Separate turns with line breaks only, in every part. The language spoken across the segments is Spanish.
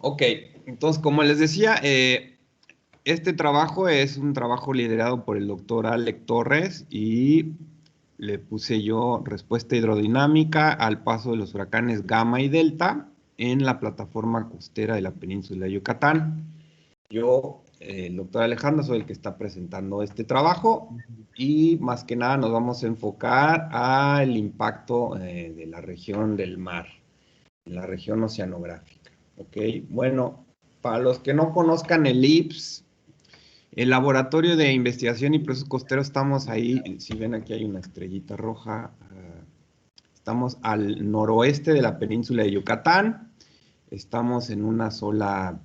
Ok, entonces como les decía, este trabajo es un trabajo liderado por el doctor Alec Torres y le puse yo respuesta hidrodinámica al paso de los huracanes Gamma y Delta en la plataforma costera de la península de Yucatán. Yo, el doctor Alejandro, soy el que está presentando este trabajo y más que nada nos vamos a enfocar al impacto de la región del mar, en la región oceanográfica. Ok, bueno, para los que no conozcan el IPS, el Laboratorio de Investigación y Procesos Costeros, estamos ahí, si ven aquí hay una estrellita roja, estamos al noroeste de la península de Yucatán, estamos en una zona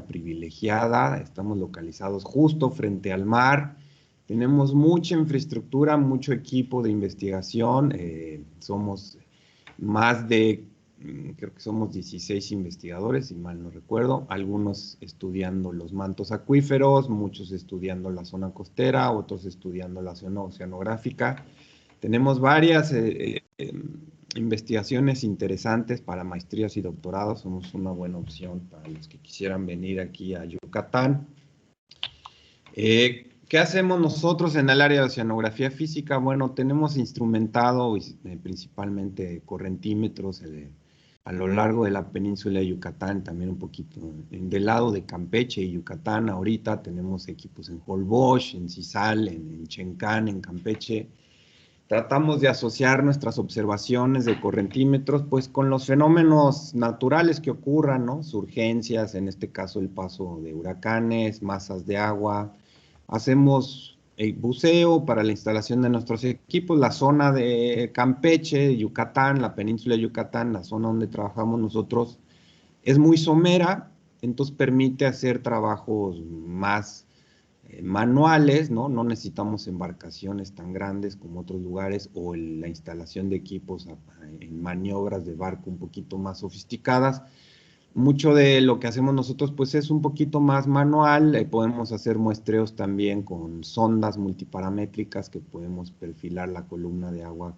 privilegiada, estamos localizados justo frente al mar, tenemos mucha infraestructura, mucho equipo de investigación, somos más de, creo que somos 16 investigadores, si mal no recuerdo, algunos estudiando los mantos acuíferos, muchos estudiando la zona costera, otros estudiando la zona oceanográfica. Tenemos varias investigaciones interesantes para maestrías y doctorados, somos una buena opción para los que quisieran venir aquí a Yucatán. ¿Qué hacemos nosotros en el área de oceanografía física? Bueno, tenemos instrumentado principalmente correntímetros a lo largo de la península de Yucatán, también un poquito del lado de Campeche y Yucatán. Ahorita tenemos equipos en Holbox, en Cizal, en Chencán, en Campeche. Tratamos de asociar nuestras observaciones de correntímetros pues con los fenómenos naturales que ocurran, ¿no? Surgencias, en este caso el paso de huracanes, masas de agua. Hacemos buceo para la instalación de nuestros equipos. La zona de Campeche, Yucatán, la península de Yucatán, la zona donde trabajamos nosotros, es muy somera, entonces permite hacer trabajos más manuales, ¿no? No necesitamos embarcaciones tan grandes como otros lugares o la instalación de equipos en maniobras de barco un poquito más sofisticadas. Mucho de lo que hacemos nosotros pues es un poquito más manual, podemos hacer muestreos también con sondas multiparamétricas que podemos perfilar la columna de agua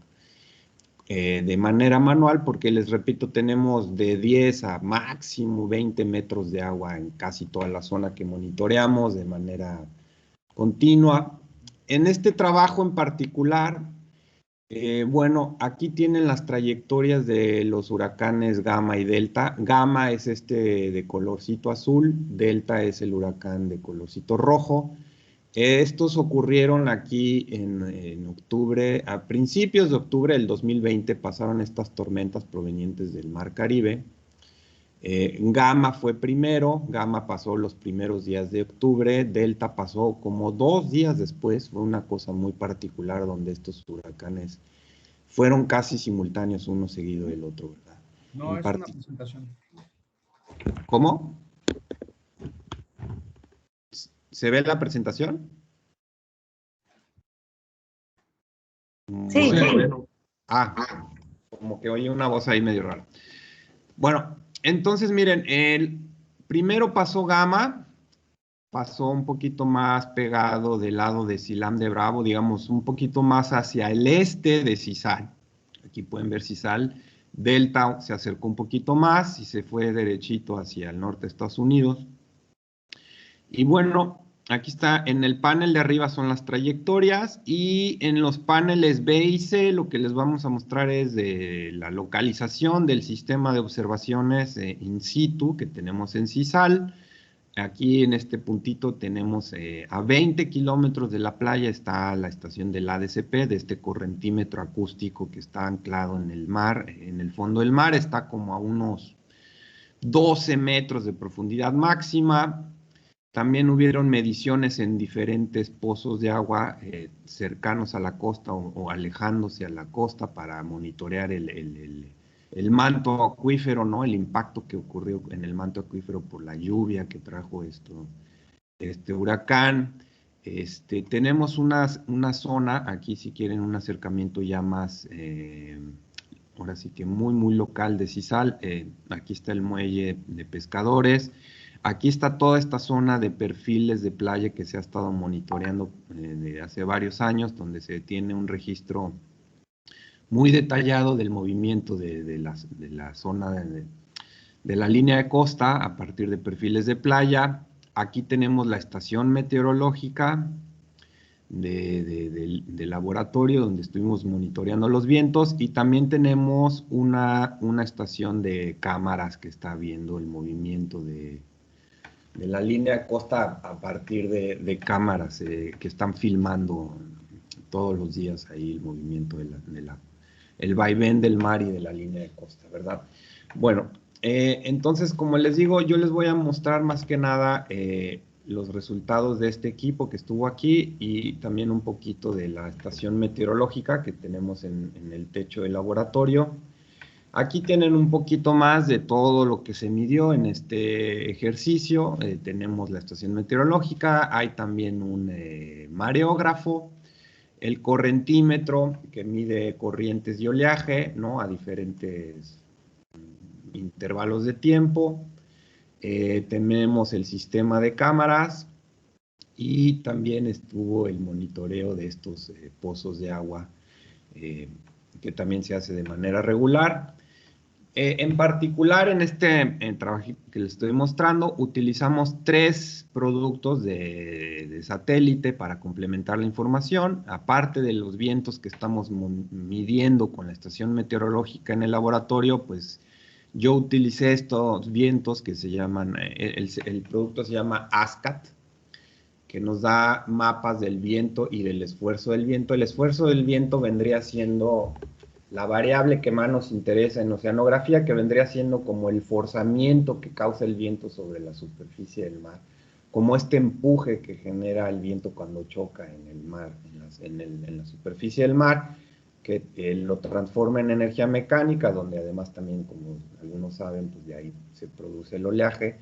de manera manual, porque les repito, tenemos de 10 a máximo 20 metros de agua en casi toda la zona que monitoreamos de manera continua. En este trabajo en particular, bueno, aquí tienen las trayectorias de los huracanes Gamma y Delta. Gamma es este de colorcito azul, Delta es el huracán de colorcito rojo. Estos ocurrieron aquí en octubre, a principios de octubre del 2020 pasaron estas tormentas provenientes del Mar Caribe. Gamma fue primero, Gamma pasó los primeros días de octubre, Delta pasó como 2 días después, fue una cosa muy particular donde estos huracanes fueron casi simultáneos uno seguido del otro, ¿verdad?
No, es una presentación.
¿Cómo? ¿Se ve la presentación?
Sí.
Bueno. Como que oye una voz ahí medio rara. Bueno, entonces miren, el primero pasó Gamma, pasó un poquito más pegado del lado de Silam de Bravo, digamos, un poquito más hacia el este de Cizal. Aquí pueden ver Cizal. Delta se acercó un poquito más y se fue derechito hacia el norte de Estados Unidos. Y bueno, aquí está, en el panel de arriba son las trayectorias y en los paneles B y C lo que les vamos a mostrar es de la localización del sistema de observaciones in situ que tenemos en Cizal. Aquí en este puntito tenemos a 20 kilómetros de la playa está la estación del ADCP, de este correntímetro acústico que está anclado en el mar, en el fondo del mar, está como a unos 12 metros de profundidad máxima. También hubieron mediciones en diferentes pozos de agua cercanos a la costa o alejándose a la costa para monitorear el manto acuífero, ¿no? El impacto que ocurrió en el manto acuífero por la lluvia que trajo este huracán. Tenemos una zona, aquí si quieren un acercamiento ya más, ahora sí que muy, muy local de Cizal. Aquí está el muelle de pescadores. Aquí está toda esta zona de perfiles de playa que se ha estado monitoreando desde hace varios años, donde se tiene un registro muy detallado del movimiento de la zona de la línea de costa a partir de perfiles de playa. Aquí tenemos la estación meteorológica de laboratorio donde estuvimos monitoreando los vientos, y también tenemos una estación de cámaras que está viendo el movimiento de la línea de costa a partir de cámaras que están filmando todos los días ahí el movimiento el vaivén del mar y de la línea de costa, ¿verdad? Bueno, entonces, como les digo, yo les voy a mostrar más que nada los resultados de este equipo que estuvo aquí, y también un poquito de la estación meteorológica que tenemos en el techo del laboratorio. Aquí tienen un poquito más de todo lo que se midió en este ejercicio. Tenemos la estación meteorológica, hay también un mareógrafo, el correntímetro que mide corrientes y oleaje, ¿no?, a diferentes intervalos de tiempo. Tenemos el sistema de cámaras, y también estuvo el monitoreo de estos pozos de agua, que también se hace de manera regular. En particular, en este trabajo que les estoy mostrando, utilizamos 3 productos de satélite para complementar la información. Aparte de los vientos que estamos midiendo con la estación meteorológica en el laboratorio, pues yo utilicé estos vientos que se llaman, el producto se llama ASCAT, que nos da mapas del viento y del esfuerzo del viento. El esfuerzo del viento vendría siendo la variable que más nos interesa en oceanografía, que vendría siendo como el forzamiento que causa el viento sobre la superficie del mar, como este empuje que genera el viento cuando choca en el mar, en la superficie del mar, que lo transforma en energía mecánica, donde además también, como algunos saben, pues de ahí se produce el oleaje,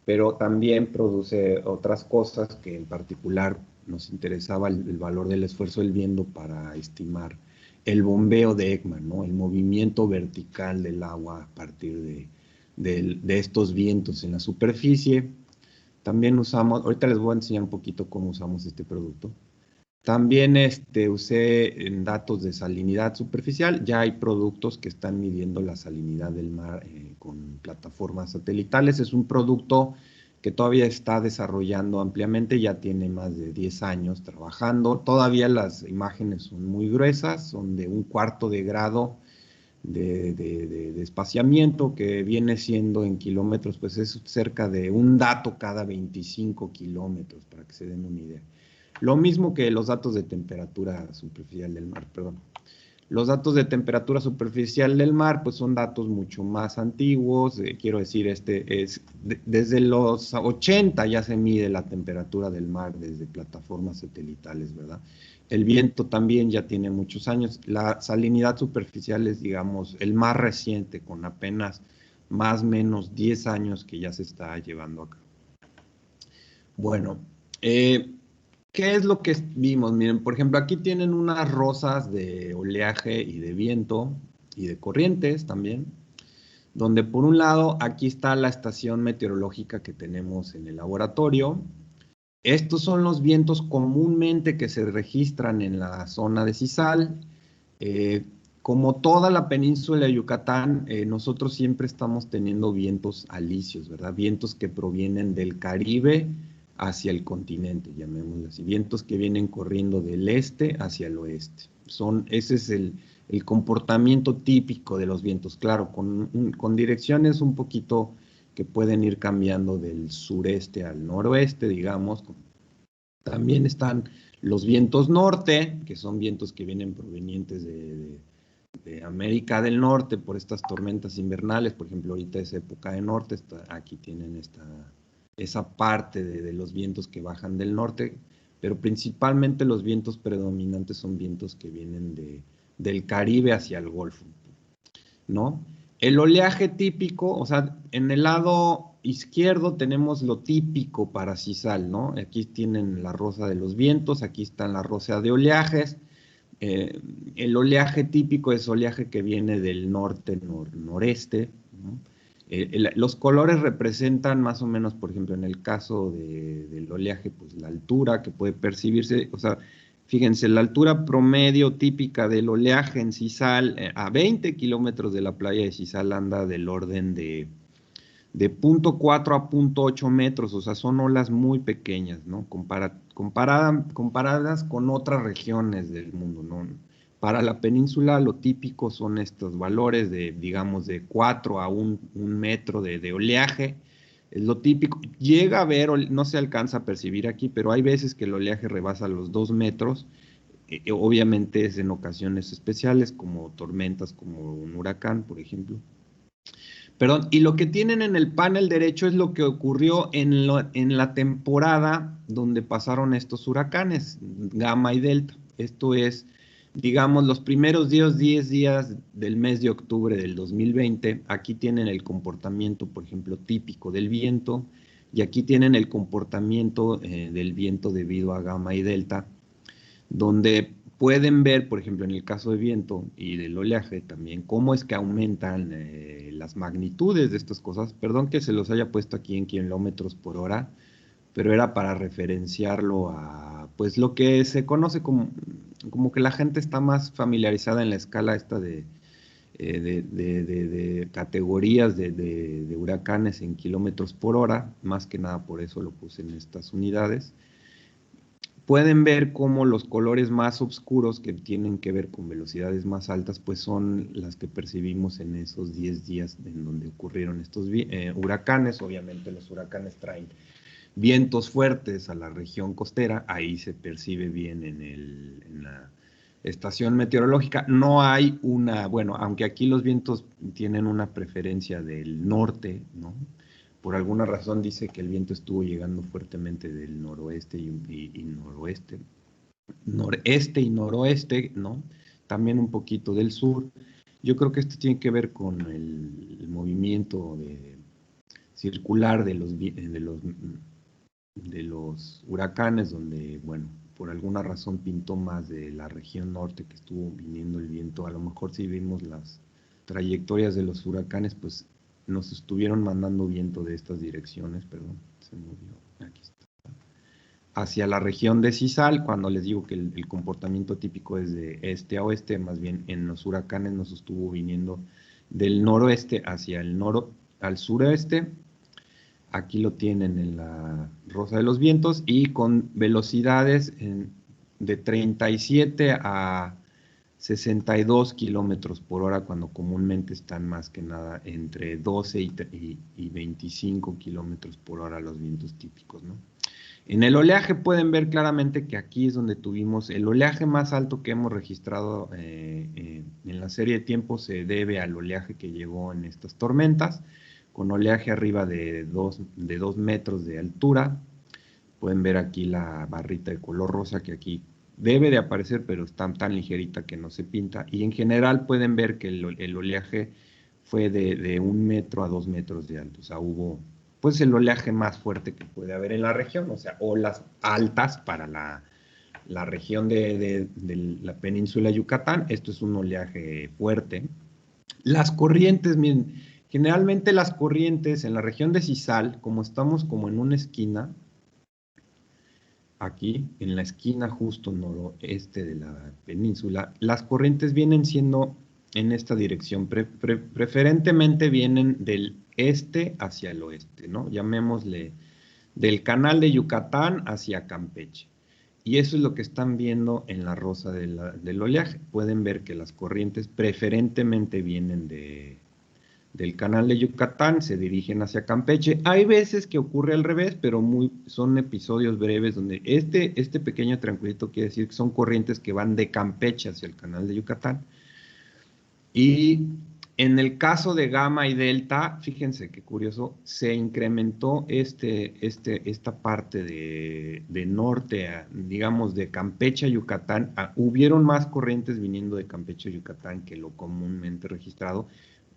pero también produce otras cosas que en particular nos interesaba el valor del esfuerzo del viento para estimar el bombeo de Ekman, ¿no?, el movimiento vertical del agua a partir de estos vientos en la superficie. También usamos, ahorita les voy a enseñar un poquito cómo usamos este producto. También usé en datos de salinidad superficial. Ya hay productos que están midiendo la salinidad del mar con plataformas satelitales. Es un producto que todavía está desarrollando ampliamente, ya tiene más de 10 años trabajando. Todavía las imágenes son muy gruesas, son de 1/4 de grado de espaciamiento, que viene siendo en kilómetros, pues es cerca de un dato cada 25 kilómetros, para que se den una idea. Lo mismo que los datos de temperatura superficial del mar, perdón. Los datos de temperatura superficial del mar, pues son datos mucho más antiguos. Quiero decir, desde los 80 ya se mide la temperatura del mar desde plataformas satelitales, ¿verdad? El viento también ya tiene muchos años. La salinidad superficial es, digamos, el más reciente, con apenas más o menos 10 años que ya se está llevando a cabo. Bueno, ¿qué es lo que vimos? Miren, por ejemplo, aquí tienen unas rosas de oleaje y de viento y de corrientes también, donde por un lado aquí está la estación meteorológica que tenemos en el laboratorio. Estos son los vientos comúnmente que se registran en la zona de Sisal. Como toda la península de Yucatán, nosotros siempre estamos teniendo vientos alisios, ¿verdad? Vientos que provienen del Caribe hacia el continente, llamémoslo así, vientos que vienen corriendo del este hacia el oeste. Ese es el comportamiento típico de los vientos, claro, con direcciones un poquito que pueden ir cambiando del sureste al noroeste, digamos. También están los vientos norte, que son vientos que vienen provenientes de América del Norte por estas tormentas invernales. Por ejemplo, ahorita es época de norte, aquí tienen esa parte de los vientos que bajan del norte, pero principalmente los vientos predominantes son vientos que vienen del Caribe hacia el Golfo, ¿no? El oleaje típico, o sea, en el lado izquierdo tenemos lo típico para Sisal, ¿no? Aquí tienen la rosa de los vientos, aquí está la rosa de oleajes. El oleaje típico es oleaje que viene del norte, noreste, ¿no? Los colores representan más o menos, por ejemplo, en el caso del oleaje, pues la altura que puede percibirse. O sea, fíjense, la altura promedio típica del oleaje en Sisal, a 20 kilómetros de la playa de Sisal, anda del orden de de 0.4 a 0.8 metros, o sea, son olas muy pequeñas, ¿no? Comparadas con otras regiones del mundo, ¿no? Para la península lo típico son estos valores de, digamos, de 4 a 1 metro de oleaje, es lo típico. Llega a haber, no se alcanza a percibir aquí, pero hay veces que el oleaje rebasa los 2 metros, obviamente es en ocasiones especiales, como tormentas, como un huracán, por ejemplo. Perdón, y lo que tienen en el panel derecho es lo que ocurrió en la temporada donde pasaron estos huracanes, Gamma y Delta. Esto es, digamos, los primeros 10 días del mes de octubre del 2020. Aquí tienen el comportamiento, por ejemplo, típico del viento, y aquí tienen el comportamiento del viento debido a Gamma y Delta, donde pueden ver, por ejemplo, en el caso de viento y del oleaje también, cómo es que aumentan las magnitudes de estas cosas. Perdón que se los haya puesto aquí en kilómetros por hora, pero era para referenciarlo a, pues, lo que se conoce como que la gente está más familiarizada en la escala esta de categorías de huracanes en kilómetros por hora, más que nada por eso lo puse en estas unidades. Pueden ver cómo los colores más oscuros que tienen que ver con velocidades más altas, pues son las que percibimos en esos 10 días en donde ocurrieron estos huracanes. Obviamente los huracanes traen vientos fuertes a la región costera, ahí se percibe bien en la estación meteorológica. No hay bueno, aunque aquí los vientos tienen una preferencia del norte, ¿no? Por alguna razón dice que el viento estuvo llegando fuertemente del noroeste y noroeste, noreste y noroeste, ¿no? También un poquito del sur. Yo creo que esto tiene que ver con el movimiento circular de los huracanes, donde, bueno, por alguna razón pintó más de la región norte que estuvo viniendo el viento. A lo mejor si vimos las trayectorias de los huracanes, pues nos estuvieron mandando viento de estas direcciones, perdón, se movió, aquí está, hacia la región de Cisal. Cuando les digo que el comportamiento típico es de este a oeste, más bien en los huracanes nos estuvo viniendo del noroeste hacia al sureste. Aquí lo tienen en la rosa de los vientos y con velocidades de 37 a 62 kilómetros por hora, cuando comúnmente están más que nada entre 12 y 25 kilómetros por hora los vientos típicos, ¿no? En el oleaje pueden ver claramente que aquí es donde tuvimos el oleaje más alto que hemos registrado en la serie de tiempo. Se debe al oleaje que llegó en estas tormentas, con oleaje arriba de 2 metros de altura. Pueden ver aquí la barrita de color rosa que aquí debe de aparecer, pero está tan ligerita que no se pinta. Y en general pueden ver que el oleaje fue de 1 metro a 2 metros de alto. O sea, hubo pues el oleaje más fuerte que puede haber en la región, o sea, olas altas para la región de la península de Yucatán. Esto es un oleaje fuerte. Las corrientes, miren, generalmente las corrientes en la región de Cisal, como estamos como en una esquina, aquí, en la esquina justo noroeste de la península, las corrientes vienen siendo en esta dirección, preferentemente vienen del este hacia el oeste, ¿no? Llamémosle del canal de Yucatán hacia Campeche. Y eso es lo que están viendo en la rosa del oleaje. Pueden ver que las corrientes preferentemente vienen del canal de Yucatán, se dirigen hacia Campeche. Hay veces que ocurre al revés, pero son episodios breves donde este pequeño triangulito quiere decir que son corrientes que van de Campeche hacia el canal de Yucatán. Y en el caso de Gamma y Delta, fíjense qué curioso, se incrementó esta parte de norte, digamos de Campeche a Yucatán. Hubieron más corrientes viniendo de Campeche a Yucatán que lo comúnmente registrado,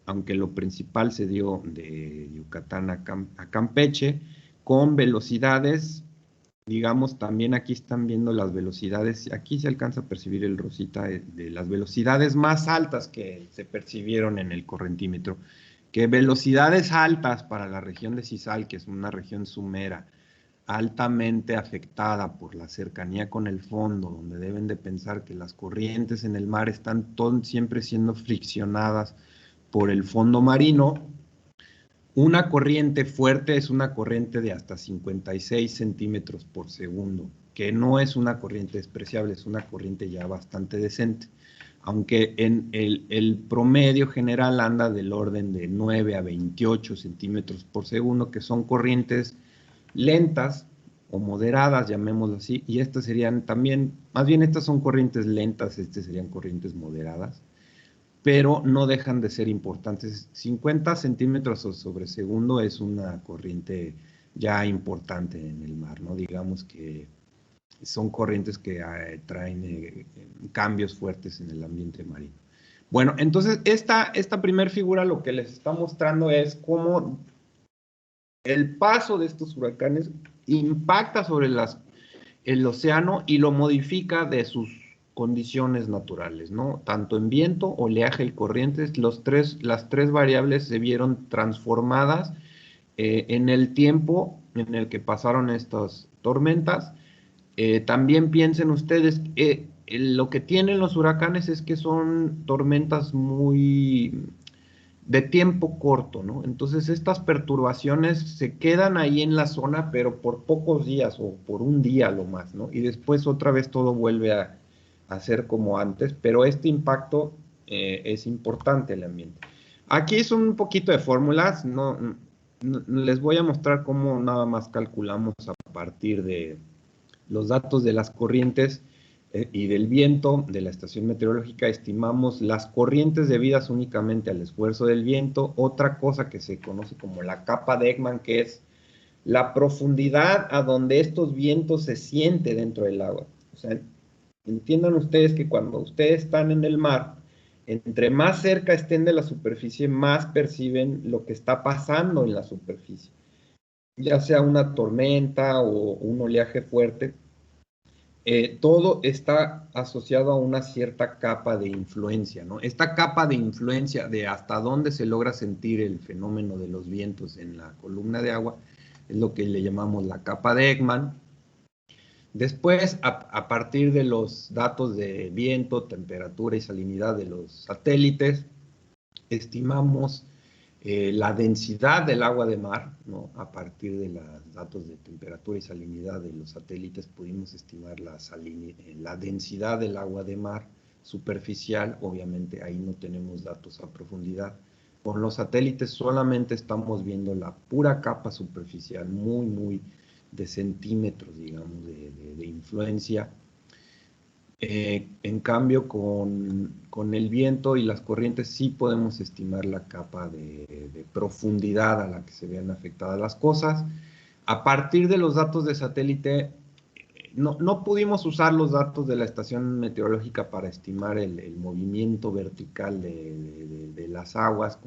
aunque lo principal se dio de Yucatán a Campeche, con velocidades, digamos, también aquí están viendo las velocidades, aquí se alcanza a percibir el rosita de las velocidades más altas que se percibieron en el correntímetro, que velocidades altas para la región de Cisal, que es una región sumera, altamente afectada por la cercanía con el fondo, donde deben de pensar que las corrientes en el mar están siempre siendo friccionadas por el fondo marino. Una corriente fuerte es una corriente de hasta 56 centímetros por segundo, que no es una corriente despreciable, es una corriente ya bastante decente, aunque en el promedio general anda del orden de 9 a 28 centímetros por segundo, que son corrientes lentas o moderadas, llamémoslo así, y estas serían también, más bien estas son corrientes lentas, estas serían corrientes moderadas, pero no dejan de ser importantes. 50 centímetros sobre segundo es una corriente ya importante en el mar, ¿no? Digamos que son corrientes que traen cambios fuertes en el ambiente marino. Bueno, entonces esta primera figura lo que les está mostrando es cómo el paso de estos huracanes impacta sobre el océano y lo modifica de sus condiciones naturales, ¿no? Tanto en viento, oleaje y corrientes, las tres variables se vieron transformadas en el tiempo en el que pasaron estas tormentas. También piensen ustedes, lo que tienen los huracanes es que son tormentas muy de tiempo corto, ¿no? Entonces estas perturbaciones se quedan ahí en la zona, pero por pocos días o por un día lo más, ¿no? Y después otra vez todo vuelve a ser como antes, pero este impacto es importante el ambiente. Aquí son un poquito de fórmulas, no, les voy a mostrar cómo nada más calculamos a partir de los datos de las corrientes y del viento de la estación meteorológica. Estimamos las corrientes debidas únicamente al esfuerzo del viento, otra cosa que se conoce como la capa de Ekman, que es la profundidad a donde estos vientos se sienten dentro del agua. O sea, entiendan ustedes que cuando ustedes están en el mar, entre más cerca estén de la superficie, más perciben lo que está pasando en la superficie, ya sea una tormenta o un oleaje fuerte. Todo está asociado a una cierta capa de influencia, ¿no? Esta capa de influencia de hasta dónde se logra sentir el fenómeno de los vientos en la columna de agua es lo que le llamamos la capa de Ekman. Después, a partir de los datos de viento, temperatura y salinidad de los satélites, estimamos la densidad del agua de mar, ¿no? A partir de los datos de temperatura y salinidad de los satélites pudimos estimar la densidad del agua de mar superficial. Obviamente ahí no tenemos datos a profundidad. Con los satélites solamente estamos viendo la pura capa superficial, muy de centímetros, digamos, de influencia. En cambio, con el viento y las corrientes sí podemos estimar la capa de profundidad a la que se vean afectadas las cosas. A partir de los datos de satélite, no pudimos usar los datos de la estación meteorológica para estimar el movimiento vertical de las aguas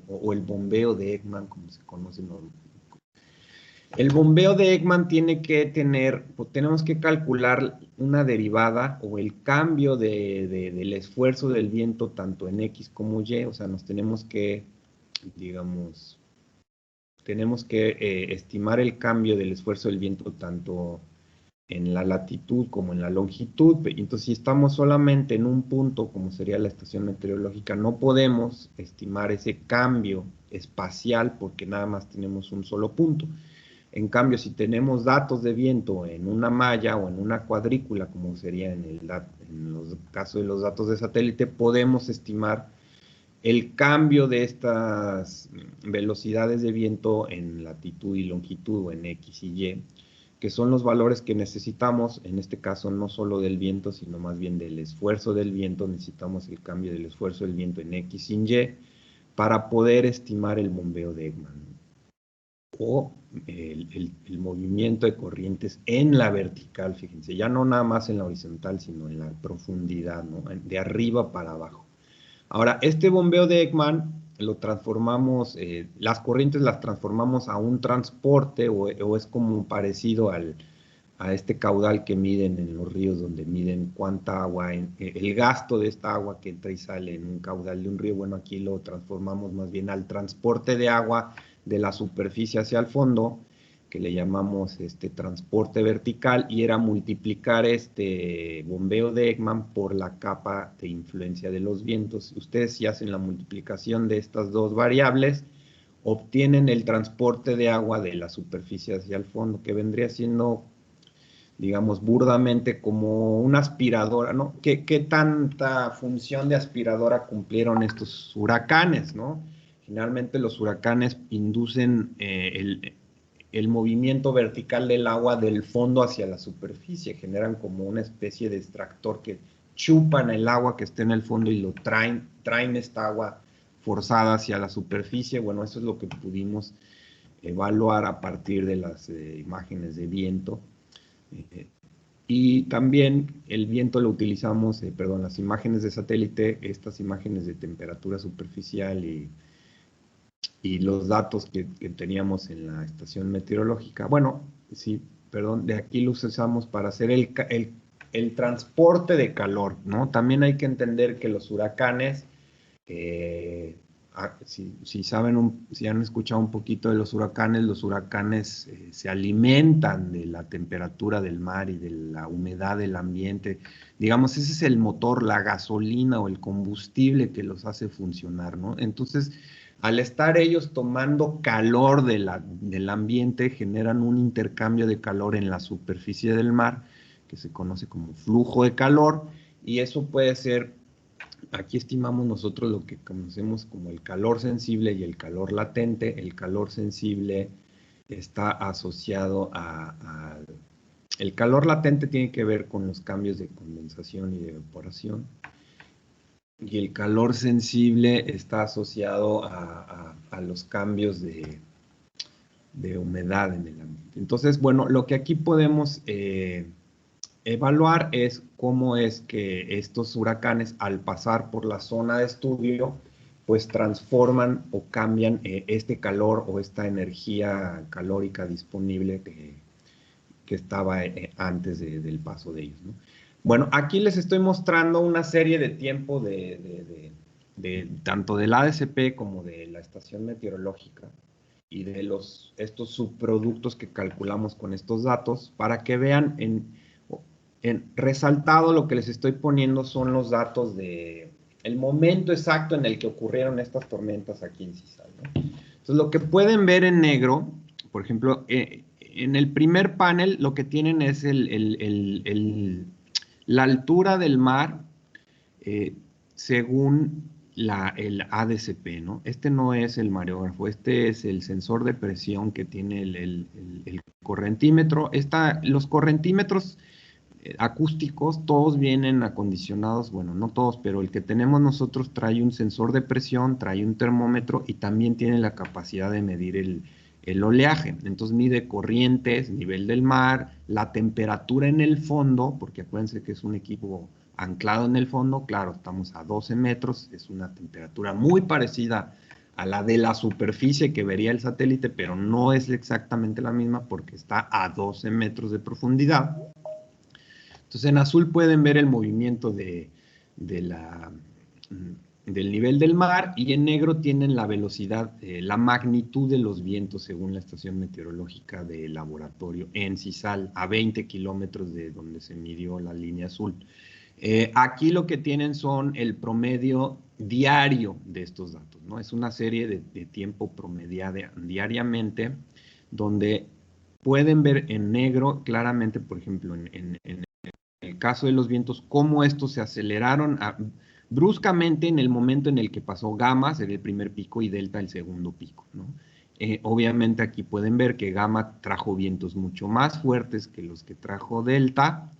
o el bombeo de Ekman, como se conoce normalmente. El bombeo de Ekman tenemos que calcular una derivada o el cambio del esfuerzo del viento tanto en X como Y, o sea, tenemos que estimar el cambio del esfuerzo del viento tanto en la latitud como en la longitud. Entonces, si estamos solamente en un punto, como sería la estación meteorológica, no podemos estimar ese cambio espacial porque nada más tenemos un solo punto. En cambio, si tenemos datos de viento en una malla o en una cuadrícula, como sería en los casos de los datos de satélite, podemos estimar el cambio de estas velocidades de viento en latitud y longitud o en X y Y, que son los valores que necesitamos, en este caso no solo del viento, sino más bien del esfuerzo del viento. Necesitamos el cambio del esfuerzo del viento en X y en Y para poder estimar el bombeo de Ekman o el movimiento de corrientes en la vertical, fíjense, ya no nada más en la horizontal, sino en la profundidad, ¿no? De arriba para abajo. Ahora, este bombeo de Ekman lo transformamos, las corrientes las transformamos a un transporte o es como parecido a este caudal que miden en los ríos, donde miden cuánta agua, el gasto de esta agua que entra y sale en un caudal de un río. Bueno, aquí lo transformamos más bien al transporte de agua de la superficie hacia el fondo, que le llamamos transporte vertical, y era multiplicar este bombeo de Ekman por la capa de influencia de los vientos. Ustedes si hacen la multiplicación de estas dos variables, obtienen el transporte de agua de la superficie hacia el fondo, que vendría siendo, digamos, burdamente como una aspiradora, ¿no? ¿Qué tanta función de aspiradora cumplieron estos huracanes, ¿no? Generalmente los huracanes inducen el movimiento vertical del agua del fondo hacia la superficie, generan como una especie de extractor que chupan el agua que está en el fondo y lo traen esta agua forzada hacia la superficie. Bueno, eso es lo que pudimos evaluar a partir de las imágenes de viento. Y también el viento lo utilizamos, perdón, las imágenes de satélite, estas imágenes de temperatura superficial y los datos que teníamos en la estación meteorológica. Bueno, sí, perdón, de aquí los usamos para hacer el transporte de calor, ¿no? También hay que entender que los huracanes, si saben, si han escuchado un poquito de los huracanes se alimentan de la temperatura del mar y de la humedad del ambiente. Digamos, ese es el motor, la gasolina o el combustible que los hace funcionar, ¿no? Entonces, al estar ellos tomando calor del ambiente, generan un intercambio de calor en la superficie del mar, que se conoce como flujo de calor, y eso puede ser, aquí estimamos nosotros lo que conocemos como el calor sensible y el calor latente. El calor sensible está asociado el calor latente tiene que ver con los cambios de condensación y de evaporación. Y el calor sensible está asociado a los cambios de humedad en el ambiente. Entonces, bueno, lo que aquí podemos evaluar es cómo es que estos huracanes, al pasar por la zona de estudio, pues transforman o cambian este calor o esta energía calórica disponible que estaba antes del paso de ellos, ¿no? Bueno, aquí les estoy mostrando una serie de tiempo tanto del ADCP como de la estación meteorológica y de estos subproductos que calculamos con estos datos para que vean en resaltado. Lo que les estoy poniendo son los datos de el momento exacto en el que ocurrieron estas tormentas aquí en CISAL, ¿no? Entonces, lo que pueden ver en negro, por ejemplo, en el primer panel lo que tienen es la altura del mar según el ADCP, ¿no? Este no es el mareógrafo, este es el sensor de presión que tiene el correntímetro. Los correntímetros acústicos, todos vienen acondicionados, bueno, no todos, pero el que tenemos nosotros trae un sensor de presión, trae un termómetro y también tiene la capacidad de medir el oleaje. Entonces mide corrientes, nivel del mar, la temperatura en el fondo, porque acuérdense que es un equipo anclado en el fondo. Claro, estamos a 12 metros, es una temperatura muy parecida a la de la superficie que vería el satélite, pero no es exactamente la misma porque está a 12 metros de profundidad. Entonces, en azul pueden ver el movimiento del nivel del mar, y en negro tienen la velocidad, la magnitud de los vientos según la estación meteorológica de laboratorio en CISAL, a 20 kilómetros de donde se midió la línea azul. Aquí lo que tienen son el promedio diario de estos datos, ¿no? Es una serie de tiempo promediada diariamente, donde pueden ver en negro claramente, por ejemplo, en el caso de los vientos, cómo estos se aceleraron bruscamente en el momento en el que pasó gamma, sería el primer pico, y delta el segundo pico, ¿no? Obviamente aquí pueden ver que gamma trajo vientos mucho más fuertes que los que trajo delta,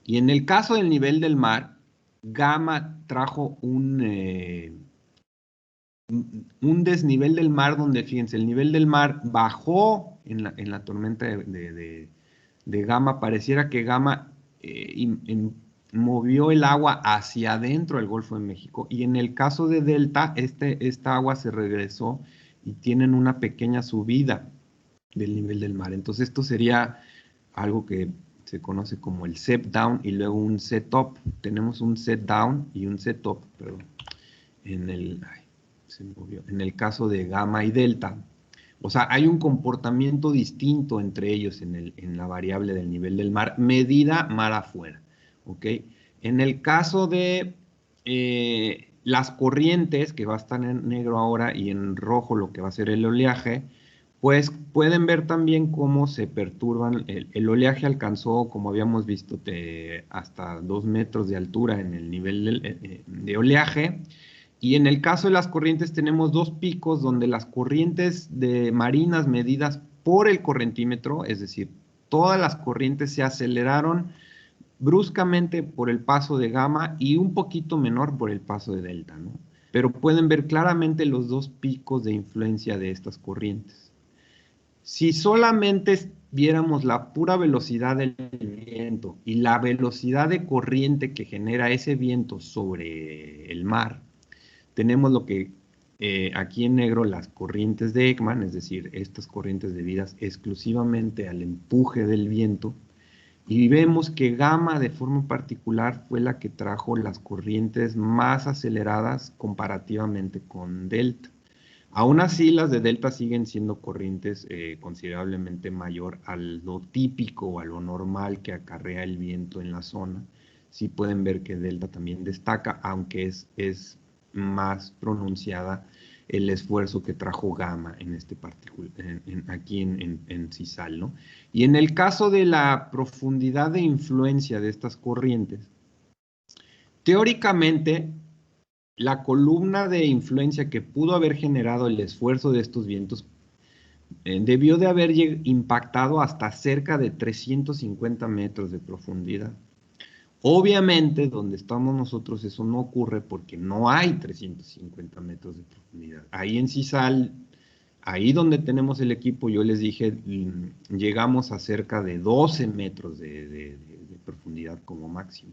y en el caso del nivel del mar, gamma trajo un desnivel del mar donde, fíjense, el nivel del mar bajó en la tormenta de gamma. Pareciera que gamma movió el agua hacia adentro del Golfo de México, y en el caso de delta, esta agua se regresó y tienen una pequeña subida del nivel del mar. Entonces esto sería algo que se conoce como el set down y luego un set up. Tenemos un set down y un set up, perdón, en el caso de gamma y delta. O sea, hay un comportamiento distinto entre ellos en la variable del nivel del mar, medida mar afuera, ¿ok? En el caso de las corrientes, que va a estar en negro ahora, y en rojo lo que va a ser el oleaje, pues pueden ver también cómo se perturban. El oleaje alcanzó, como habíamos visto, hasta 2 metros de altura en el nivel de oleaje. Y en el caso de las corrientes tenemos dos picos donde las corrientes marinas medidas por el correntímetro, es decir, todas las corrientes se aceleraron bruscamente por el paso de gamma y un poquito menor por el paso de delta, ¿no? Pero pueden ver claramente los dos picos de influencia de estas corrientes. Si solamente viéramos la pura velocidad del viento y la velocidad de corriente que genera ese viento sobre el mar, tenemos lo que aquí en negro las corrientes de Ekman, es decir, estas corrientes debidas exclusivamente al empuje del viento, y vemos que gamma de forma particular fue la que trajo las corrientes más aceleradas comparativamente con delta. Aún así, las de delta siguen siendo corrientes considerablemente mayor a lo típico o a lo normal que acarrea el viento en la zona. Sí pueden ver que delta también destaca, aunque es más pronunciada el esfuerzo que trajo gamma en este aquí en CISAL, ¿no? Y en el caso de la profundidad de influencia de estas corrientes, teóricamente, la columna de influencia que pudo haber generado el esfuerzo de estos vientos debió de haber impactado hasta cerca de 350 metros de profundidad. Obviamente, donde estamos nosotros eso no ocurre porque no hay 350 metros de profundidad. Ahí en CISAL, ahí donde tenemos el equipo, yo les dije, llegamos a cerca de 12 metros de profundidad como máximo.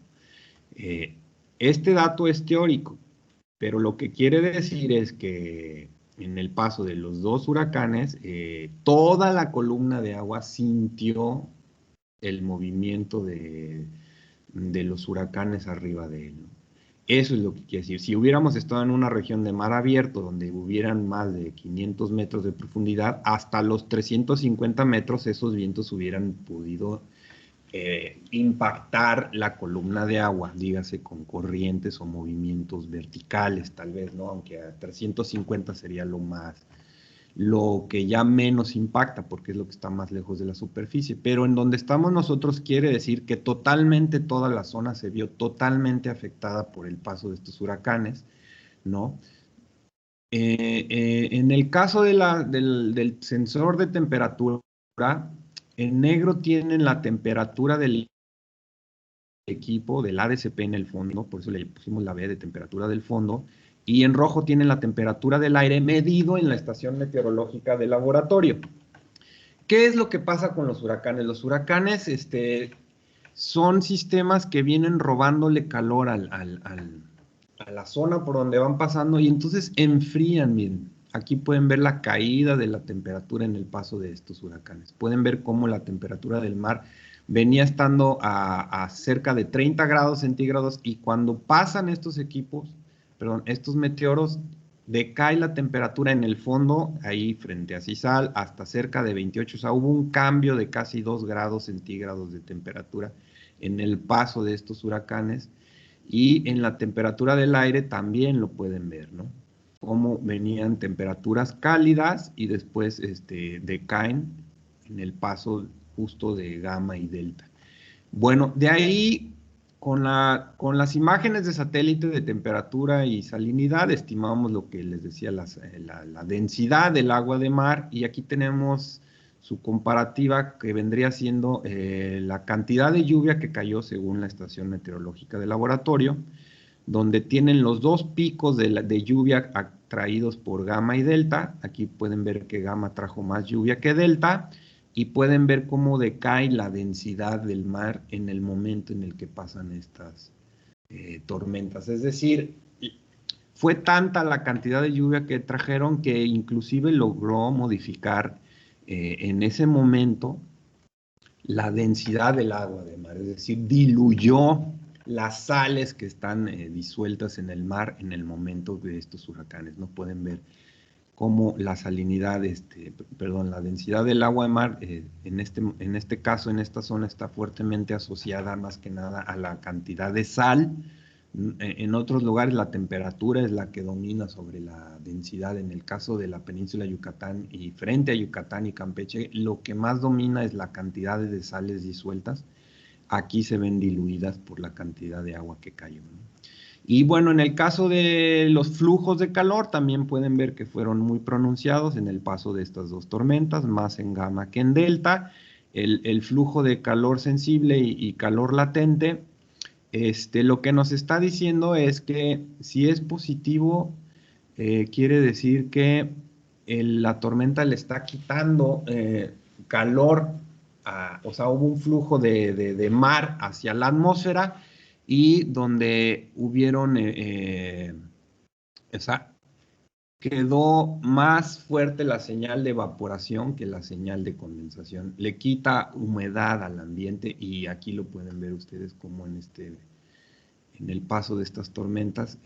Este dato es teórico, pero lo que quiere decir es que en el paso de los dos huracanes, toda la columna de agua sintió el movimiento de los huracanes arriba de él, ¿no? Eso es lo que quiere decir. Si hubiéramos estado en una región de mar abierto donde hubieran más de 500 metros de profundidad, hasta los 350 metros esos vientos hubieran podido impactar la columna de agua, dígase con corrientes o movimientos verticales tal vez, ¿no? Aunque a 350 sería lo que ya menos impacta, porque es lo que está más lejos de la superficie. Pero en donde estamos nosotros quiere decir que totalmente toda la zona se vio totalmente afectada por el paso de estos huracanes, ¿no? En el caso del sensor de temperatura, en negro tienen la temperatura del equipo, del ADCP en el fondo, por eso le pusimos la B de temperatura del fondo, y en rojo tienen la temperatura del aire medido en la estación meteorológica del laboratorio. ¿Qué es lo que pasa con los huracanes? Los huracanes son sistemas que vienen robándole calor a la zona por donde van pasando y entonces enfrían, miren. Aquí pueden ver la caída de la temperatura en el paso de estos huracanes. Pueden ver cómo la temperatura del mar venía estando a cerca de 30 grados centígrados y cuando pasan estos estos meteoros, decae la temperatura en el fondo, ahí frente a CISAL, hasta cerca de 28. O sea, hubo un cambio de casi 2 grados centígrados de temperatura en el paso de estos huracanes. Y en la temperatura del aire también lo pueden ver, ¿no? Cómo venían temperaturas cálidas y después decaen en el paso justo de gamma y delta. Bueno, de ahí, con las imágenes de satélite de temperatura y salinidad, estimamos lo que les decía, la densidad del agua de mar, y aquí tenemos su comparativa que vendría siendo la cantidad de lluvia que cayó según la estación meteorológica del laboratorio, donde tienen los dos picos de lluvia traídos por gamma y delta. Aquí pueden ver que gamma trajo más lluvia que delta, y pueden ver cómo decae la densidad del mar en el momento en el que pasan estas tormentas. Es decir, fue tanta la cantidad de lluvia que trajeron que inclusive logró modificar en ese momento la densidad del agua de mar, es decir, diluyó las sales que están disueltas en el mar en el momento de estos huracanes. No pueden ver cómo la salinidad, la densidad del agua de mar, en este caso, en esta zona, está fuertemente asociada más que nada a la cantidad de sal, En otros lugares la temperatura es la que domina sobre la densidad. En el caso de la península de Yucatán y frente a Yucatán y Campeche, lo que más domina es la cantidad de sales disueltas. Aquí se ven diluidas por la cantidad de agua que cayó, ¿no? Y bueno, en el caso de los flujos de calor, también pueden ver que fueron muy pronunciados en el paso de estas dos tormentas, más en gamma que en delta. El flujo de calor sensible y calor latente, lo que nos está diciendo es que si es positivo, quiere decir que la tormenta le está quitando calor, o sea, hubo un flujo de mar hacia la atmósfera y donde hubieron, o sea, quedó más fuerte la señal de evaporación que la señal de condensación. Le quita humedad al ambiente y aquí lo pueden ver ustedes como en el paso de estas tormentas,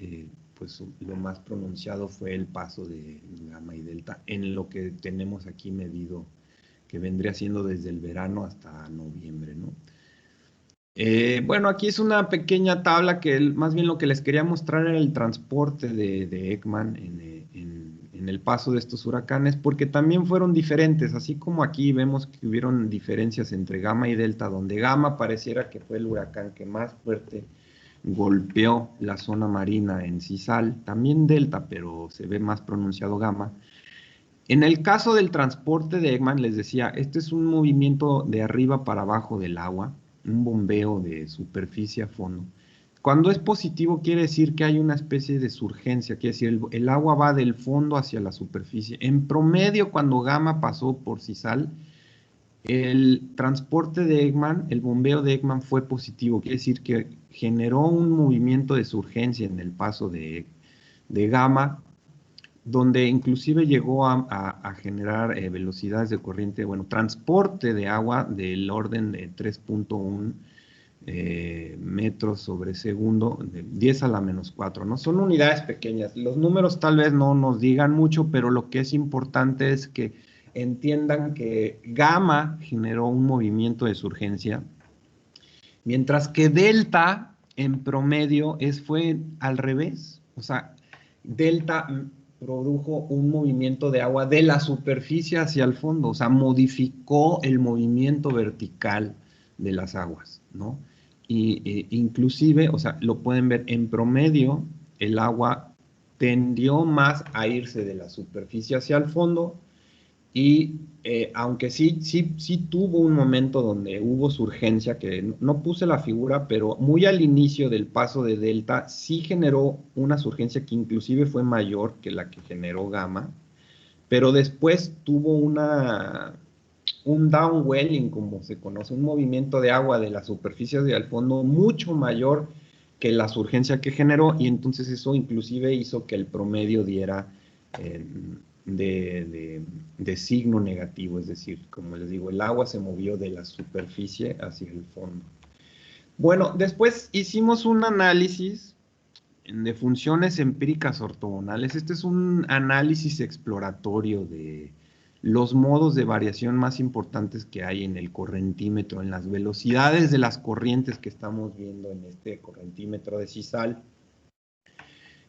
pues lo más pronunciado fue el paso de gamma y delta en lo que tenemos aquí medido, que vendría siendo desde el verano hasta noviembre, ¿no? Bueno, aquí es una pequeña tabla que más bien lo que les quería mostrar era el transporte de Ekman en el paso de estos huracanes, porque también fueron diferentes, así como aquí vemos que hubieron diferencias entre Gamma y Delta, donde Gamma pareciera que fue el huracán que más fuerte golpeó la zona marina en Cisal, también Delta, pero se ve más pronunciado Gamma. En el caso del transporte de Ekman, les decía, este es un movimiento de arriba para abajo del agua, un bombeo de superficie a fondo. Cuando es positivo quiere decir que hay una especie de surgencia, quiere decir el agua va del fondo hacia la superficie. En promedio, cuando Gamma pasó por Cisal, el transporte de Ekman, el bombeo de Ekman fue positivo, quiere decir que generó un movimiento de surgencia en el paso de Gamma, donde inclusive llegó a generar velocidades de corriente, bueno, transporte de agua del orden de 3.1 metros sobre segundo, de 10 a la menos 4, ¿no? Son unidades pequeñas. Los números tal vez no nos digan mucho, pero lo que es importante es que entiendan que gamma generó un movimiento de surgencia, mientras que delta en promedio fue al revés. O sea, delta produjo un movimiento de agua de la superficie hacia el fondo, o sea, modificó el movimiento vertical de las aguas, ¿no? Y inclusive, o sea, lo pueden ver en promedio, el agua tendió más a irse de la superficie hacia el fondo y aunque sí tuvo un momento donde hubo surgencia, que no puse la figura, pero muy al inicio del paso de delta sí generó una surgencia que inclusive fue mayor que la que generó gamma, pero después tuvo un downwelling, como se conoce, un movimiento de agua de la superficie hacia el fondo mucho mayor que la surgencia que generó, y entonces eso inclusive hizo que el promedio diera de signo negativo, es decir, como les digo, el agua se movió de la superficie hacia el fondo. Bueno, después hicimos un análisis de funciones empíricas ortogonales. Este es un análisis exploratorio de los modos de variación más importantes que hay en el correntímetro, en las velocidades de las corrientes que estamos viendo en este correntímetro de Cisal.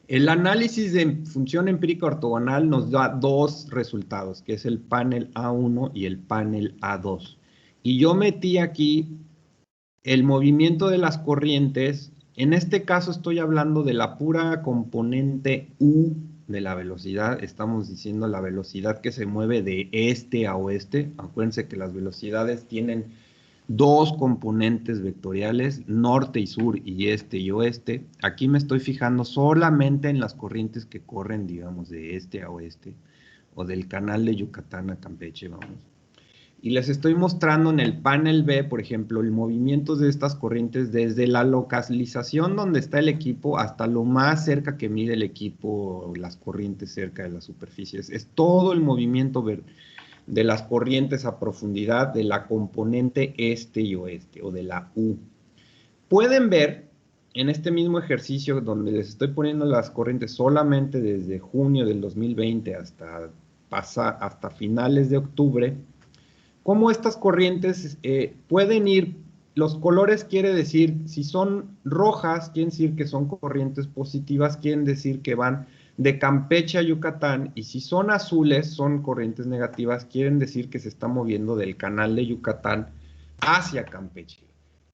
El análisis de función empírica ortogonal nos da dos resultados, que es el panel A1 y el panel A2. Y yo metí aquí el movimiento de las corrientes. En este caso estoy hablando de la pura componente U de la velocidad. Estamos diciendo la velocidad que se mueve de este a oeste. Acuérdense que las velocidades tienen dos componentes vectoriales, norte y sur y este y oeste. Aquí me estoy fijando solamente en las corrientes que corren, digamos, de este a oeste, o del canal de Yucatán a Campeche, vamos. Y les estoy mostrando en el panel B, por ejemplo, el movimiento de estas corrientes desde la localización donde está el equipo hasta lo más cerca que mide el equipo, las corrientes cerca de las superficies. Es todo el movimiento de las corrientes a profundidad de la componente este y oeste, o de la U. Pueden ver en este mismo ejercicio donde les estoy poniendo las corrientes solamente desde junio del 2020 hasta finales de octubre, cómo estas corrientes pueden ir los colores quiere decir, si son rojas, quiere decir que son corrientes positivas, quieren decir que van de Campeche a Yucatán, y si son azules, son corrientes negativas, quieren decir que se está moviendo del canal de Yucatán hacia Campeche.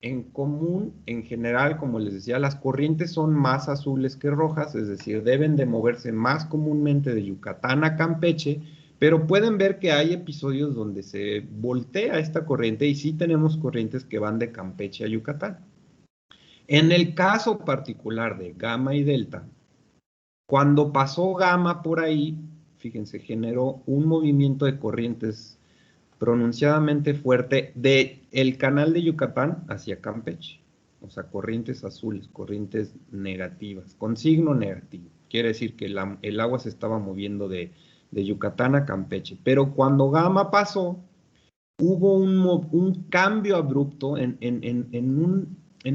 En común, en general, como les decía, las corrientes son más azules que rojas, es decir, deben de moverse más comúnmente de Yucatán a Campeche, pero pueden ver que hay episodios donde se voltea esta corriente y sí tenemos corrientes que van de Campeche a Yucatán. En el caso particular de Gamma y Delta, cuando pasó Gamma por ahí, fíjense, generó un movimiento de corrientes pronunciadamente fuerte de el canal de Yucatán hacia Campeche. O sea, corrientes azules, corrientes negativas, con signo negativo. Quiere decir que el agua se estaba moviendo de Yucatán a Campeche. Pero cuando Gamma pasó, hubo un cambio abrupto en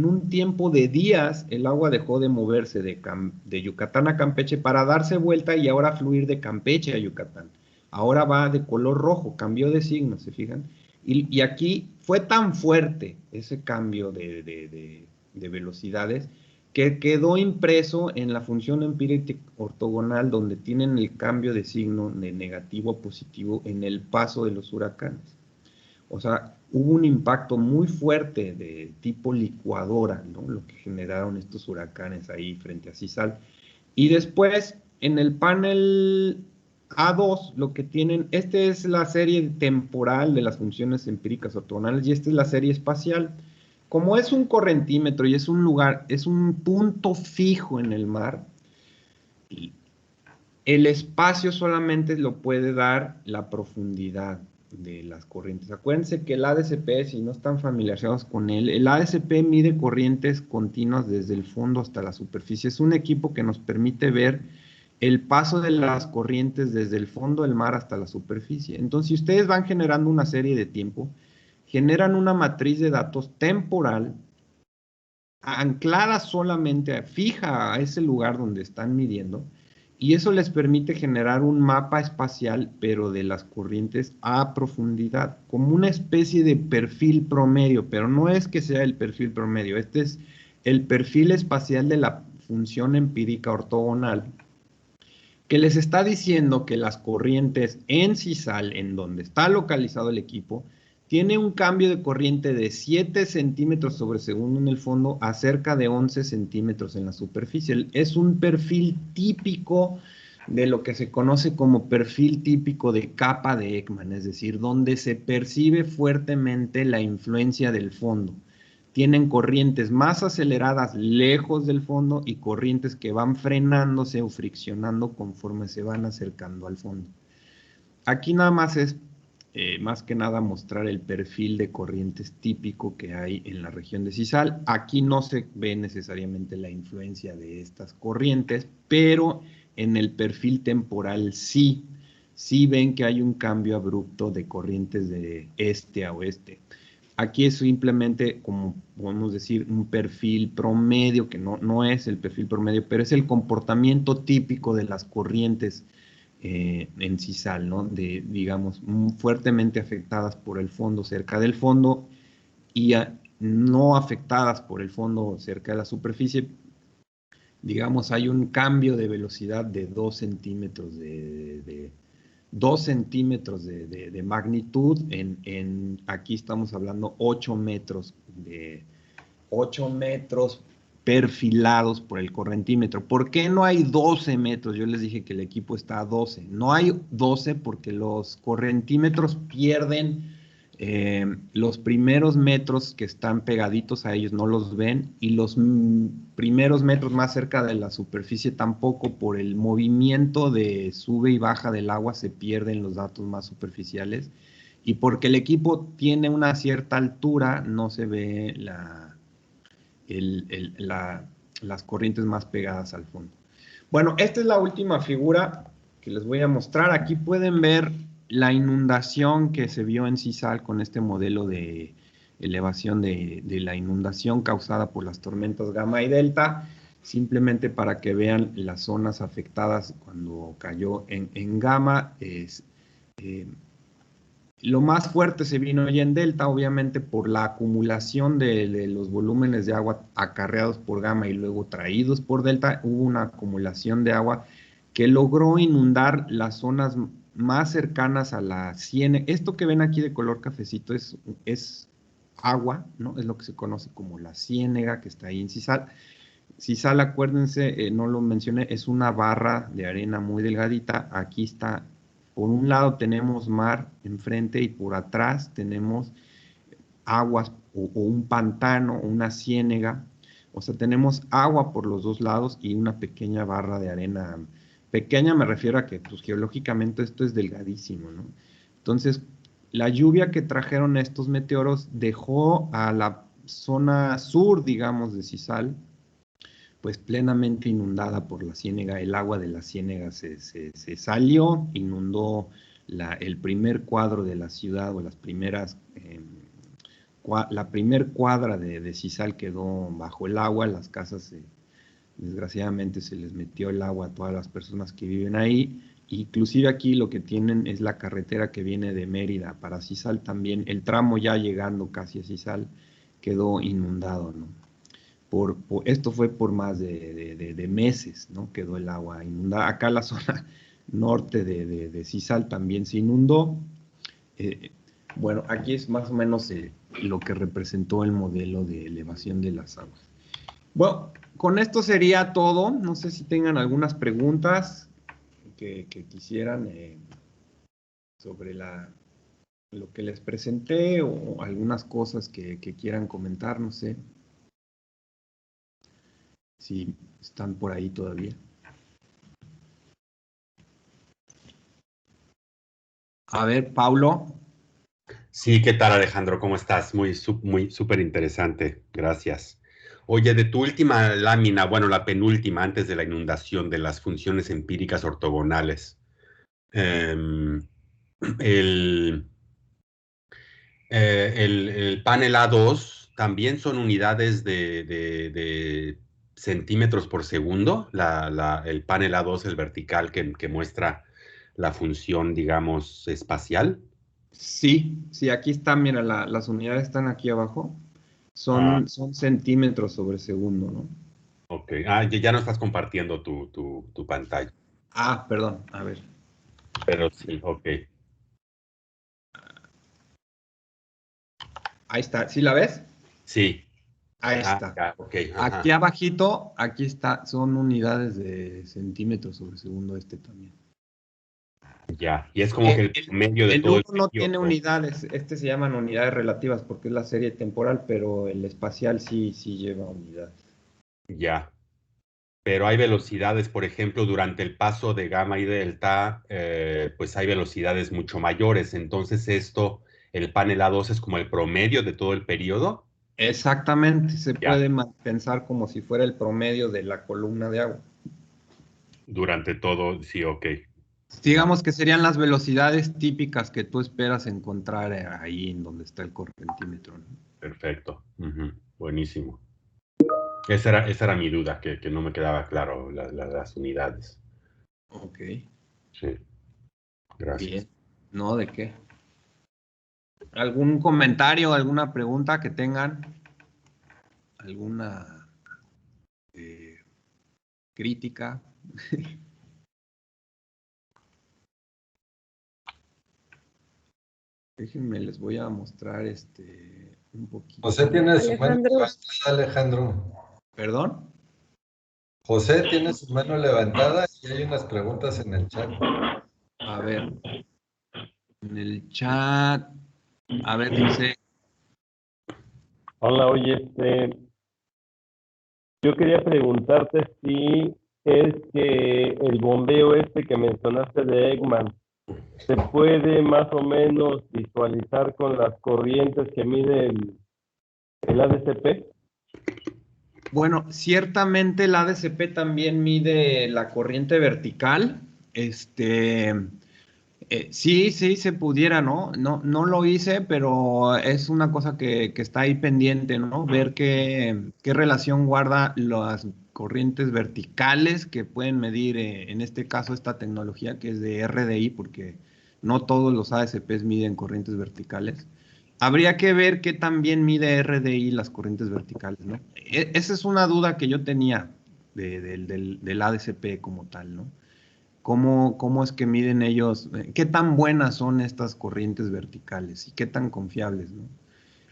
un tiempo de días. El agua dejó de moverse de Yucatán a Campeche para darse vuelta y ahora fluir de Campeche a Yucatán. Ahora va de color rojo, cambió de signo, ¿se fijan? Y aquí fue tan fuerte ese cambio de velocidades que quedó impreso en la función empírica ortogonal, donde tienen el cambio de signo de negativo a positivo en el paso de los huracanes. O sea, hubo un impacto muy fuerte de tipo licuadora, ¿no? Lo que generaron estos huracanes ahí frente a Cisal. Y después, en el panel A2, lo que tienen, esta es la serie temporal de las funciones empíricas ortogonales y esta es la serie espacial. Como es un correntímetro y es un lugar, es un punto fijo en el mar, el espacio solamente lo puede dar la profundidad de las corrientes. Acuérdense que el ADCP, si no están familiarizados con él, el ADCP mide corrientes continuas desde el fondo hasta la superficie. Es un equipo que nos permite ver el paso de las corrientes desde el fondo del mar hasta la superficie. Entonces, si ustedes van generando una serie de tiempo, generan una matriz de datos temporal anclada solamente, fija a ese lugar donde están midiendo, y eso les permite generar un mapa espacial, pero de las corrientes a profundidad, como una especie de perfil promedio, pero no es que sea el perfil promedio, este es el perfil espacial de la función empírica ortogonal, que les está diciendo que las corrientes en Cisal, en donde está localizado el equipo, tiene un cambio de corriente de 7 centímetros sobre segundo en el fondo a cerca de 11 centímetros en la superficie. Es un perfil típico de lo que se conoce como perfil típico de capa de Ekman, es decir, donde se percibe fuertemente la influencia del fondo. Tienen corrientes más aceleradas lejos del fondo y corrientes que van frenándose o friccionando conforme se van acercando al fondo. Aquí nada más es, más que nada, mostrar el perfil de corrientes típico que hay en la región de Cisal. Aquí no se ve necesariamente la influencia de estas corrientes, pero en el perfil temporal sí ven que hay un cambio abrupto de corrientes de este a oeste. Aquí es simplemente, como podemos decir, un perfil promedio, que no es el perfil promedio, pero es el comportamiento típico de las corrientes en Cisal, ¿no? Digamos, fuertemente afectadas por el fondo, cerca del fondo, y no afectadas por el fondo cerca de la superficie. Digamos, hay un cambio de velocidad de 2 centímetros de 2 centímetros de magnitud, aquí estamos hablando 8 metros, 8 metros perfilados por el correntímetro. ¿Por qué no hay 12 metros? Yo les dije que el equipo está a 12. No hay 12 porque los correntímetros pierden los primeros metros que están pegaditos a ellos, no los ven, y los primeros metros más cerca de la superficie tampoco. Por el movimiento de sube y baja del agua se pierden los datos más superficiales, y porque el equipo tiene una cierta altura no se ve las corrientes más pegadas al fondo. Bueno, esta es la última figura que les voy a mostrar. Aquí pueden ver la inundación que se vio en Cisal con este modelo de elevación de la inundación causada por las tormentas Gamma y Delta, simplemente para que vean las zonas afectadas cuando cayó en Gamma. Lo más fuerte se vino ya en Delta, obviamente por la acumulación de los volúmenes de agua acarreados por Gamma y luego traídos por Delta, hubo una acumulación de agua que logró inundar las zonas más cercanas a la ciénaga. Esto que ven aquí de color cafecito es agua, ¿no? Es lo que se conoce como la ciénaga que está ahí en Cizal. Cizal, acuérdense, no lo mencioné, es una barra de arena muy delgadita. Aquí está, por un lado tenemos mar enfrente y por atrás tenemos aguas o un pantano, una ciénaga. O sea, tenemos agua por los dos lados y una pequeña barra de arena. Pequeña me refiero a que, pues, geológicamente esto es delgadísimo, ¿no? Entonces, la lluvia que trajeron estos meteoros dejó a la zona sur, digamos, de Cizal, pues plenamente inundada por la ciénaga. El agua de la ciénaga se salió, inundó el primer cuadro de la ciudad o las primeras, la primer cuadra de Cizal quedó bajo el agua. Las casas, desgraciadamente, se les metió el agua a todas las personas que viven ahí. Inclusive aquí lo que tienen es la carretera que viene de Mérida para Cizal también. El tramo ya llegando casi a Cizal quedó inundado, ¿no? Esto fue por más de meses, ¿no? Quedó el agua inundada. Acá la zona norte de Cizal también se inundó. Bueno, aquí es más o menos lo que representó el modelo de elevación de las aguas. Bueno, con esto sería todo. No sé si tengan algunas preguntas que quisieran sobre lo que les presenté o algunas cosas que quieran comentar, no sé. Si están por ahí todavía. A ver, Paulo.
Sí, ¿qué tal, Alejandro? ¿Cómo estás? Muy súper interesante. Gracias. Oye, de tu última lámina, bueno, la penúltima antes de la inundación de las funciones empíricas ortogonales, el, el panel A2 también son unidades de centímetros por segundo, el panel A2, el vertical que muestra la función, digamos, espacial.
Sí, sí, aquí están, mira, las unidades están aquí abajo.
Ah,
Son centímetros sobre segundo, ¿no?
ok. Ah, ya no estás compartiendo tu pantalla.
Ah, perdón, a ver.
Pero sí, ok.
Ahí está, ¿sí la ves?
Sí.
Ahí
Ah,
está.
ya, ok.
Aquí
Ajá.
abajito, aquí está, son unidades de centímetros sobre segundo este también.
Ya. Y es como que el promedio de
El
todo
1
el
no tiene
periodo.
unidades, se llaman unidades relativas porque es la serie temporal, pero el espacial sí lleva unidades.
Ya. Pero hay velocidades, por ejemplo, durante el paso de gamma y delta, pues hay velocidades mucho mayores. Entonces esto, el panel A2 es como el promedio de todo el periodo.
Exactamente, se
Ya.
puede pensar como si fuera el promedio de la columna de agua.
Durante todo, sí, ok. Ya.
Digamos que serían las velocidades típicas que tú esperas encontrar ahí en donde está el correntímetro, ¿no?
Perfecto. Ujú. Buenísimo. Esa era mi duda, que no me quedaba claro las unidades.
Ok,
Sí, gracias.
bien. ¿No? ¿De qué? ¿Algún comentario, alguna pregunta que tengan? ¿Alguna crítica? Déjenme, les voy a mostrar un poquito.
José tiene su mano
Alejandro,
levantada, Alejandro.
¿Perdón?
José tiene su mano levantada y hay unas preguntas en el chat.
A ver, en el chat. A ver, José.
Hola, oye, yo quería preguntarte si es que el bombeo que mencionaste de Eggman se puede más o menos visualizar con las corrientes que mide el ADCP.
Bueno, ciertamente el ADCP también mide la corriente vertical. Sí, se pudiera, ¿no? No lo hice, pero es una cosa que está ahí pendiente, ¿no? Ver qué relación guarda las corrientes verticales que pueden medir, en este caso, esta tecnología que es de RDI, porque No todos los ASPs miden corrientes verticales. Habría que ver qué también mide RDI las corrientes verticales, ¿no? Esa es una duda que yo tenía del ADCP como tal, ¿no? ¿Cómo es que miden ellos? ¿Qué tan buenas son estas corrientes verticales y qué tan confiables, ¿no?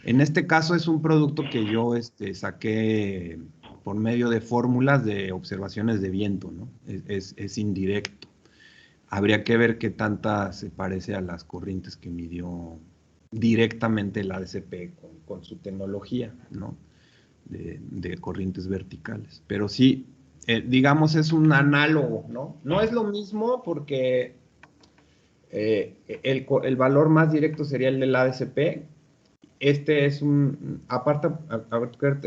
En este caso es un producto que yo saqué por medio de fórmulas de observaciones de viento, ¿no? Es indirecto. Habría que ver qué tanta se parece a las corrientes que midió directamente el ADCP con su tecnología, ¿no? De corrientes verticales. Pero sí, digamos, es un análogo, ¿no? No es lo mismo porque el valor más directo sería el del ADCP. Este es aparte,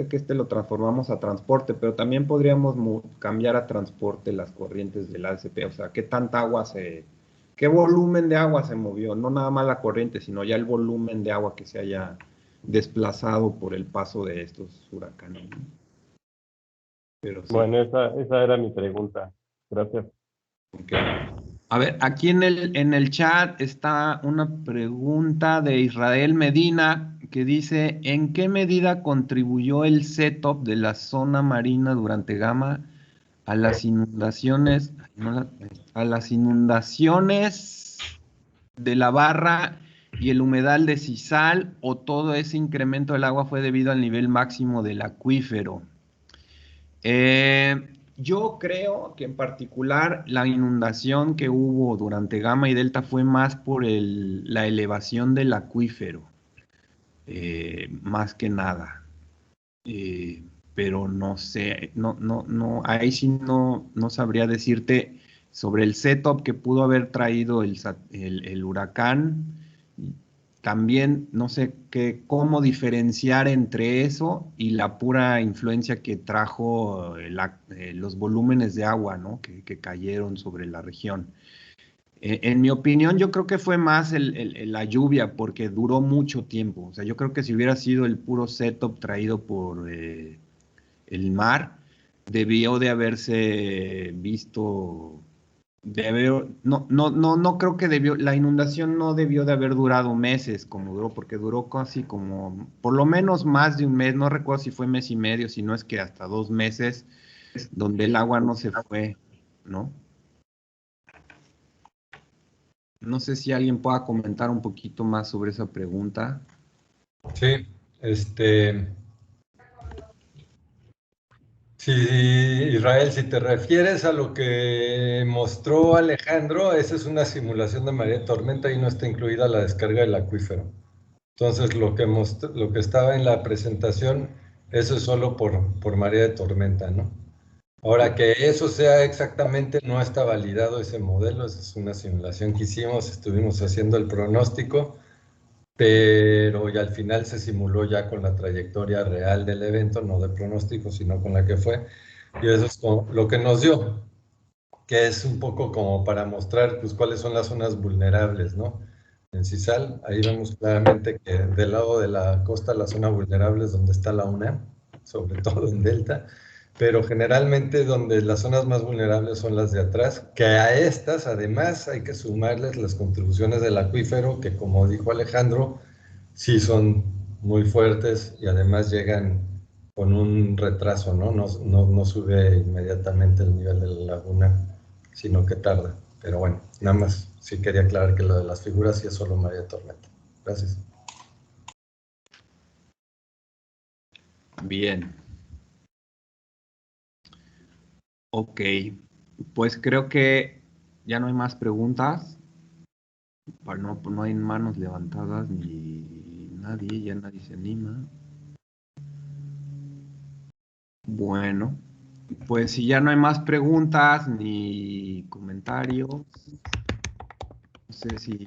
que lo transformamos a transporte, pero también podríamos cambiar a transporte las corrientes del ADCP, o sea, qué volumen de agua se movió, no nada más la corriente, sino ya el volumen de agua que se haya desplazado por el paso de estos huracanes, ¿no? Pero sí.
Bueno, esa era mi pregunta. Gracias.
Okay. A ver, aquí en el chat está una pregunta de Israel Medina que dice, ¿en qué medida contribuyó el setup de la zona marina durante Gama a las inundaciones, de la Barra y el humedal de Sisal, o todo ese incremento del agua fue debido al nivel máximo del acuífero? Yo creo que en particular la inundación que hubo durante Gama y Delta fue más por la elevación del acuífero, más que nada. Pero no sé, ahí sí no sabría decirte sobre el setup que pudo haber traído el huracán. También no sé cómo diferenciar entre eso y la pura influencia que trajo los volúmenes de agua, ¿no? que cayeron sobre la región. En mi opinión, yo creo que fue más la lluvia, porque duró mucho tiempo. O sea, yo creo que si hubiera sido el puro setup traído por el mar, debió de haberse visto. No creo que la inundación no debió de haber durado meses como duró, porque duró casi como, por lo menos más de un mes, no recuerdo si fue mes y medio, si no es que hasta 2 meses, donde el agua no se fue, ¿no? No sé si alguien pueda comentar un poquito más sobre esa pregunta.
Sí, sí, Israel, si te refieres a lo que mostró Alejandro, esa es una simulación de marea de tormenta y no está incluida la descarga del acuífero. Entonces, lo que estaba en la presentación, eso es solo por marea de tormenta, ¿no? Ahora, que eso sea exactamente, no está validado ese modelo, esa es una simulación que hicimos, estuvimos haciendo el pronóstico, pero ya al final se simuló ya con la trayectoria real del evento, no de pronóstico, sino con la que fue, y eso es lo que nos dio, que es un poco como para mostrar pues cuáles son las zonas vulnerables, ¿no? En Cisal, ahí vemos claramente que del lado de la costa la zona vulnerable es donde está la UNAM, sobre todo en Delta, pero generalmente donde las zonas más vulnerables son las de atrás, que a estas además hay que sumarles las contribuciones del acuífero, que como dijo Alejandro, sí son muy fuertes y además llegan con un retraso, ¿no? No sube inmediatamente el nivel de la laguna, sino que tarda. Pero bueno, nada más sí quería aclarar que lo de las figuras sí es solo marea de tormenta. Gracias.
Bien. Ok, pues creo que ya no hay más preguntas. No hay manos levantadas ni nadie, ya nadie se anima. Bueno, pues si ya no hay más preguntas ni comentarios, no sé si,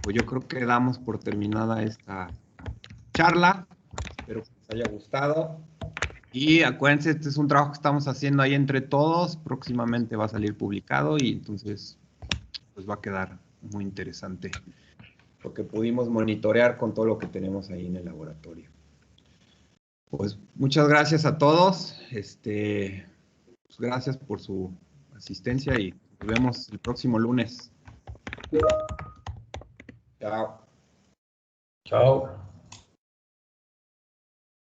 pues yo creo que damos por terminada esta charla. Espero que les haya gustado. Y acuérdense, este es un trabajo que estamos haciendo ahí entre todos. Próximamente va a salir publicado y entonces pues va a quedar muy interesante lo que pudimos monitorear con todo lo que tenemos ahí en el laboratorio. Pues muchas gracias a todos. Pues gracias por su asistencia y nos vemos el próximo lunes. Chao.
Chao.